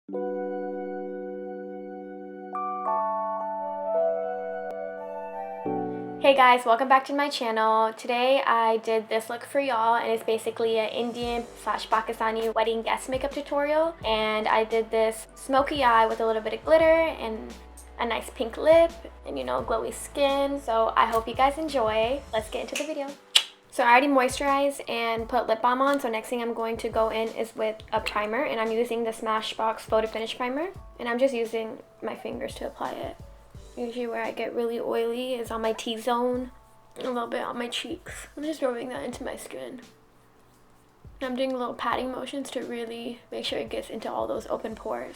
Hey guys, welcome back to my channel. Today I did this look for y'all, and it's basically an Indian / Pakistani wedding guest makeup tutorial. And I did this smoky eye with a little bit of glitter and a nice pink lip and, you know, glowy skin. So I hope you guys enjoy. Let's get into the video. So I already moisturized and put lip balm on, so next thing I'm going to go in is with a primer, and I'm using the Smashbox Photo Finish Primer, and I'm just using my fingers to apply it. Usually where I get really oily is on my T-zone, a little bit on my cheeks. I'm just rubbing that into my skin. And I'm doing little patting motions to really make sure it gets into all those open pores.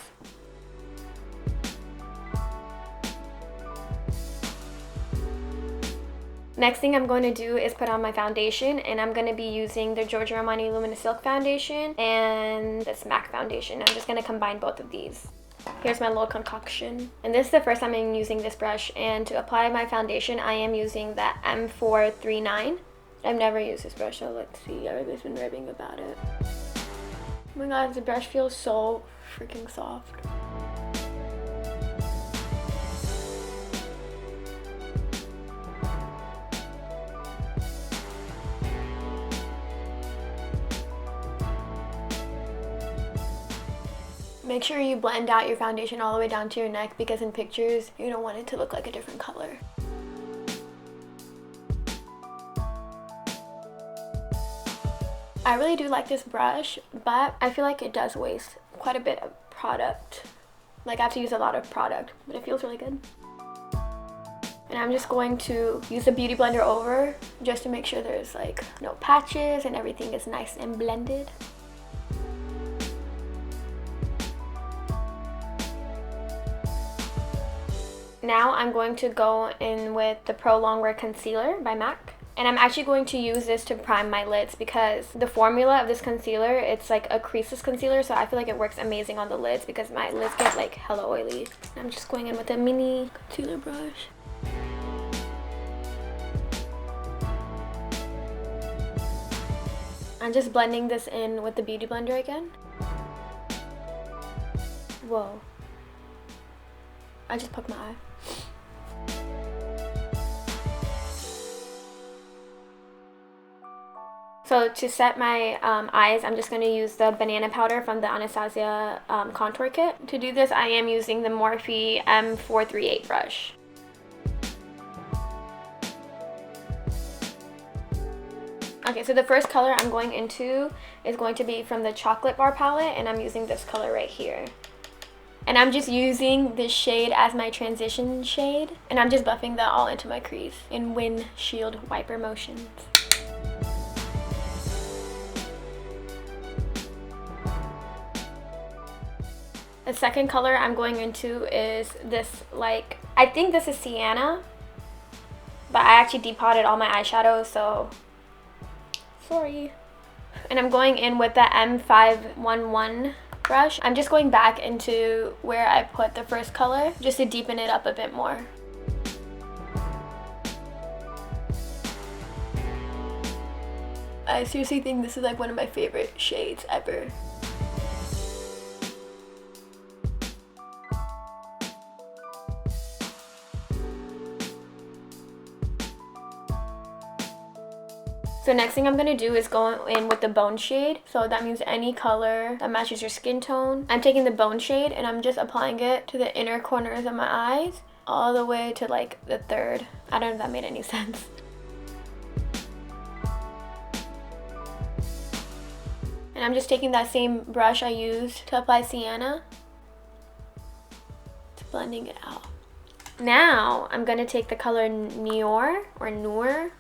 Next thing I'm going to do is put on my foundation, and I'm going to be using the Giorgio Armani Luminous Silk Foundation and this MAC foundation. I'm just going to combine both of these. Here's my little concoction. And this is the first time I'm using this brush, and to apply my foundation I am using the M439. I've never used this brush, so let's see. Everybody's been raving about it. Oh my god, the brush feels so freaking soft. Make sure you blend out your foundation all the way down to your neck, because in pictures you don't want it to look like a different color. I really do like this brush, but I feel like it does waste quite a bit of product. Like I have to use a lot of product, but it feels really good. And I'm just going to use the Beauty Blender over just to make sure there's like no patches and everything is nice and blended. Now I'm going to go in with the Pro Longwear Concealer by MAC. And I'm actually going to use this to prime my lids, because the formula of this concealer, it's like a creaseless concealer, so I feel like it works amazing on the lids because my lids get like hella oily. And I'm just going in with a mini concealer brush. I'm just blending this in with the Beauty Blender again. Whoa. I just poked my eye. So to set my eyes, I'm just going to use the banana powder from the Anastasia contour kit. To do this, I am using the Morphe M438 brush. Okay, so the first color I'm going into is going to be from the Chocolate Bar palette, and I'm using this color right here. And I'm just using this shade as my transition shade, and I'm just buffing that all into my crease in windshield wiper motions. The second color I'm going into is this, like, I think this is Sienna, but I actually depotted all my eyeshadows, so sorry. And I'm going in with the M511 brush. I'm just going back into where I put the first color just to deepen it up a bit more. I seriously think this is like one of my favorite shades ever. So next thing I'm going to do is go in with the Bone shade. So that means any color that matches your skin tone. I'm taking the Bone shade and I'm just applying it to the inner corners of my eyes, all the way to like the third. I don't know if that made any sense. And I'm just taking that same brush I used to apply Sienna, just blending it out. Now I'm going to take the color Noir or Noir.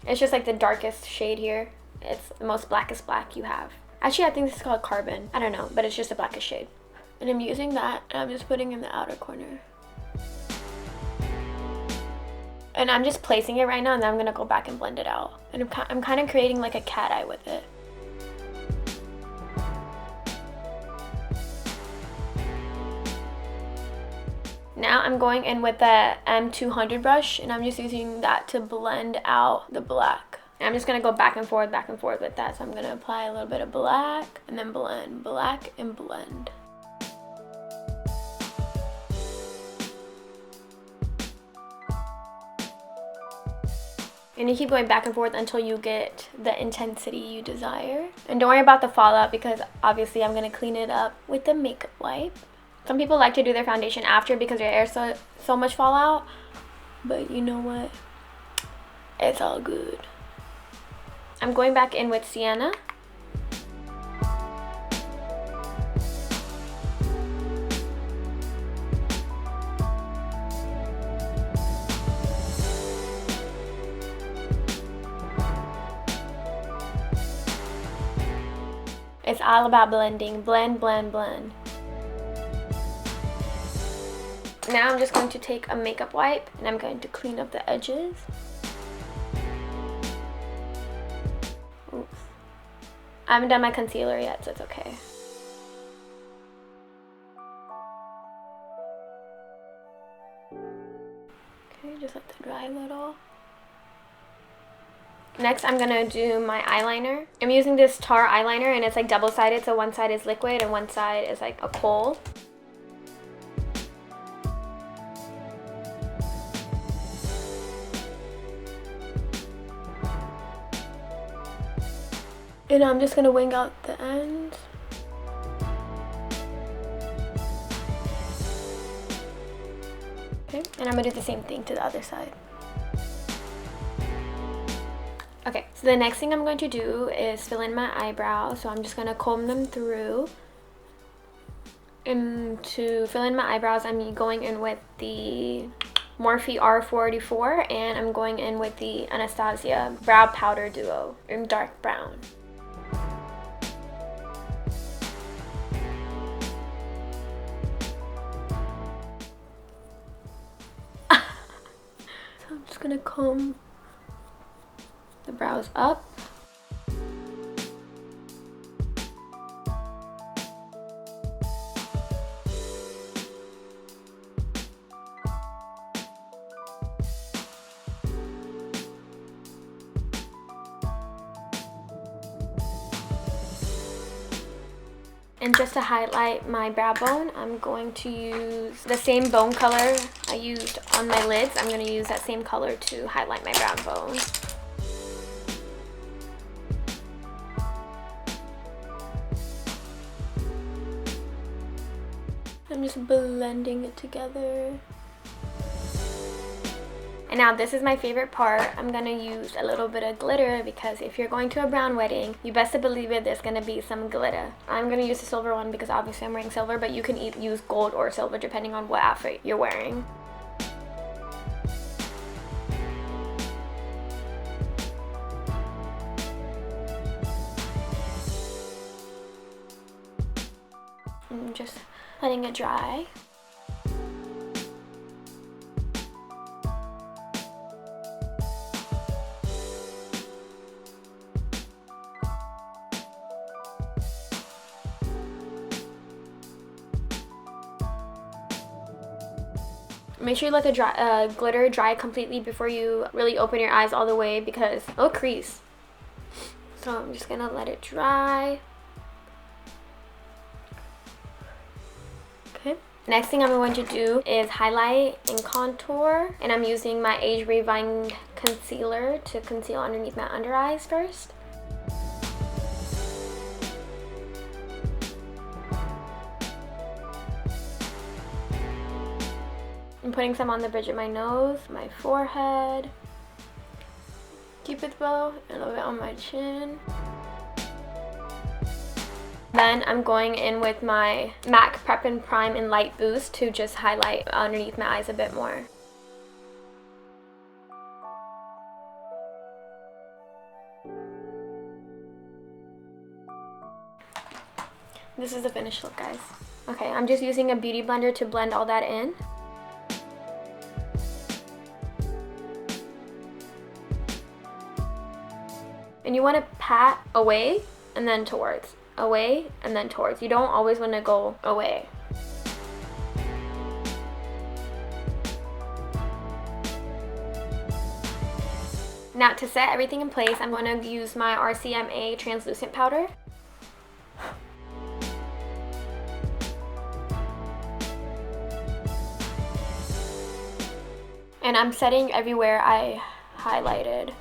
It's just like the darkest shade here. It's the most blackest black you have. Actually, I think this is called Carbon. I don't know, but it's just the blackest shade. And I'm using that, and I'm just putting in the outer corner. And I'm just placing it right now, and then I'm gonna go back and blend it out. And I'm kind of creating like a cat eye with it. Now I'm going in with the M200 brush, and I'm just using that to blend out the black. And I'm just going to go back and forth with that. So I'm going to apply a little bit of black, and then blend, black and blend. And you keep going back and forth until you get the intensity you desire. And don't worry about the fallout because obviously I'm going to clean it up with the makeup wipe. Some people like to do their foundation after because their hair so much fallout. But you know what? It's all good. I'm going back in with Sienna. It's all about blending. Blend, blend, blend. Now I'm just going to take a makeup wipe and I'm going to clean up the edges. Oops. I haven't done my concealer yet, so it's okay. Okay, just let that dry a little. Next, I'm gonna do my eyeliner. I'm using this Tar eyeliner and it's like double-sided, so one side is liquid and one side is like a kohl. And I'm just gonna wing out the ends. Okay, and I'm gonna do the same thing to the other side. Okay, so the next thing I'm going to do is fill in my eyebrows. So I'm just gonna comb them through. And to fill in my eyebrows, I'm going in with the Morphe R44 and I'm going in with the Anastasia Brow Powder Duo in dark brown. So I'm just gonna comb the brows up. And just to highlight my brow bone, I'm going to use the same bone color I used on my lids. I'm going to use that same color to highlight my brow bone. I'm just blending it together. And now this is my favorite part. I'm gonna use a little bit of glitter because if you're going to a brown wedding, you best to believe it, there's gonna be some glitter. I'm gonna use the silver one because obviously I'm wearing silver, but you can use gold or silver depending on what outfit you're wearing. I'm just letting it dry. Make sure you let the glitter dry completely before you really open your eyes all the way because it'll crease. So I'm just gonna let it dry. Okay. Next thing I'm going to do is highlight and contour. And I'm using my Age Refined concealer to conceal underneath my under eyes first. I'm putting some on the bridge of my nose, my forehead, cupid's bow, and a little bit on my chin. Then I'm going in with my MAC Prep and Prime in Light Boost to just highlight underneath my eyes a bit more. This is the finished look, guys. Okay, I'm just using a beauty blender to blend all that in. And you want to pat away and then towards. Away and then towards. You don't always want to go away. Now to set everything in place, I'm going to use my RCMA translucent powder. And I'm setting everywhere I highlighted.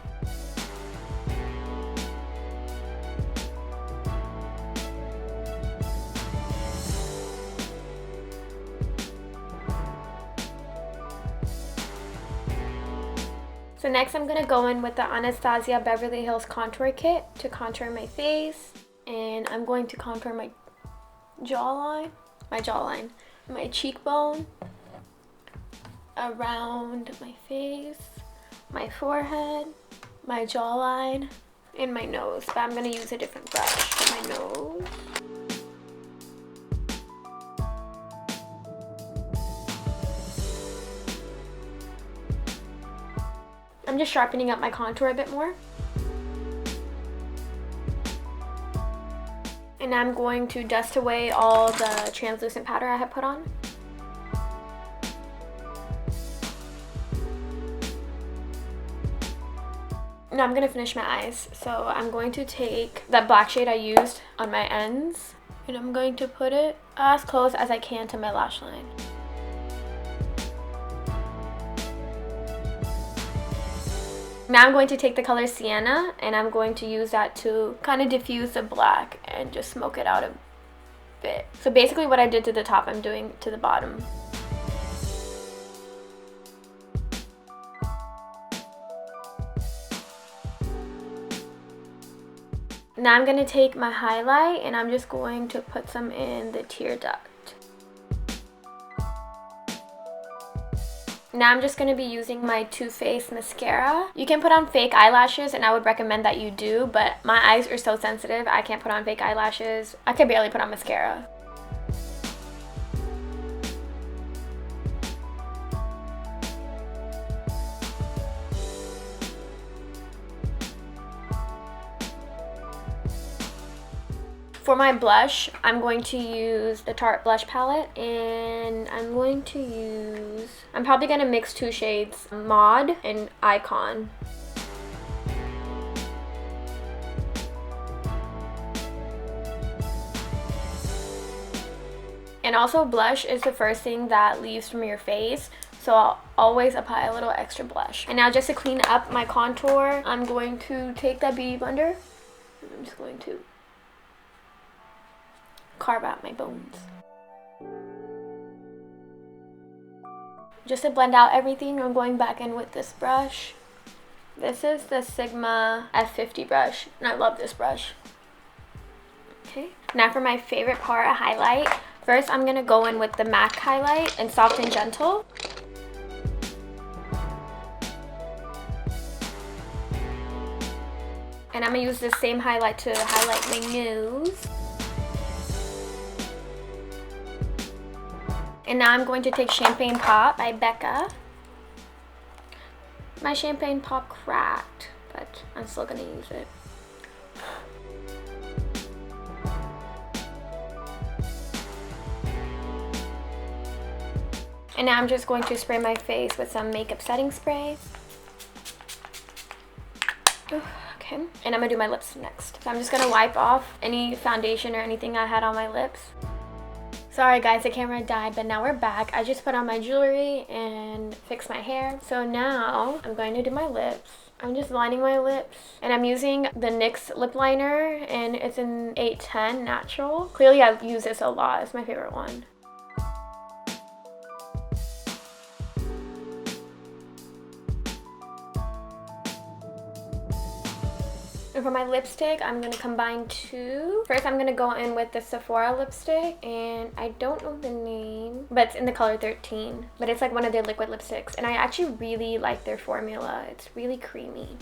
So next I'm going to go in with the Anastasia Beverly Hills Contour Kit to contour my face. And I'm going to contour my jawline, my cheekbone, around my face, my forehead, my jawline, and my nose. But I'm going to use a different brush for my nose. I'm just sharpening up my contour a bit more. And I'm going to dust away all the translucent powder I have put on. Now I'm going to finish my eyes. So I'm going to take that black shade I used on my ends, and I'm going to put it as close as I can to my lash line. Now I'm going to take the color Sienna, and I'm going to use that to kind of diffuse the black and just smoke it out a bit. So basically what I did to the top, I'm doing to the bottom. Now I'm going to take my highlight, and I'm just going to put some in the tear duct. Now I'm just going to be using my Too Faced mascara. You can put on fake eyelashes, and I would recommend that you do, but my eyes are so sensitive, I can't put on fake eyelashes. I can barely put on mascara. For my blush, I'm going to use the Tarte blush palette, and I'm probably going to mix two shades, Mod and Icon. And also, blush is the first thing that leaves from your face, so I'll always apply a little extra blush. And now just to clean up my contour, I'm going to take that beauty blender, and I'm just going to carve out my bones. Just to blend out everything, I'm going back in with this brush. This is the Sigma F50 brush, and I love this brush. Okay, now for my favorite part, a highlight. First, I'm gonna go in with the MAC highlight in Soft and Gentle. And I'm gonna use the same highlight to highlight my nose. And now I'm going to take Champagne Pop by Becca. My Champagne Pop cracked, but I'm still gonna use it. And now I'm just going to spray my face with some makeup setting spray. Okay, and I'm gonna do my lips next. So I'm just gonna wipe off any foundation or anything I had on my lips. Sorry guys, the camera died, but now we're back. I just put on my jewelry and fixed my hair. So now I'm going to do my lips. I'm just lining my lips, and I'm using the NYX lip liner, and it's in 810 Natural. Clearly I use this a lot. It's my favorite one. And for my lipstick, I'm going to combine two. First, I'm going to go in with the Sephora lipstick, and I don't know the name, but it's in the color 13. But it's like one of their liquid lipsticks, and I actually really like their formula. It's really creamy.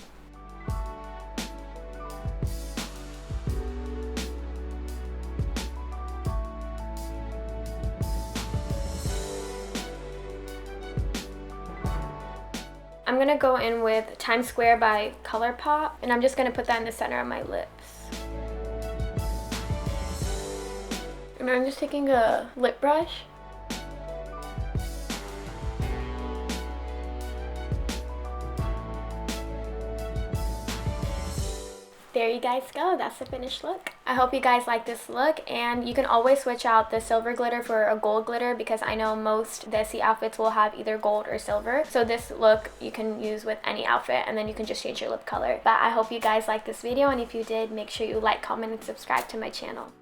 I'm going to go in with Times Square by ColourPop, and I'm just going to put that in the center of my lips. And I'm just taking a lip brush. There you guys go. That's the finished look. I hope you guys like this look, and you can always switch out the silver glitter for a gold glitter because I know most desi outfits will have either gold or silver. So this look you can use with any outfit, and then you can just change your lip color. But I hope you guys liked this video, and if you did, make sure you like, comment, and subscribe to my channel.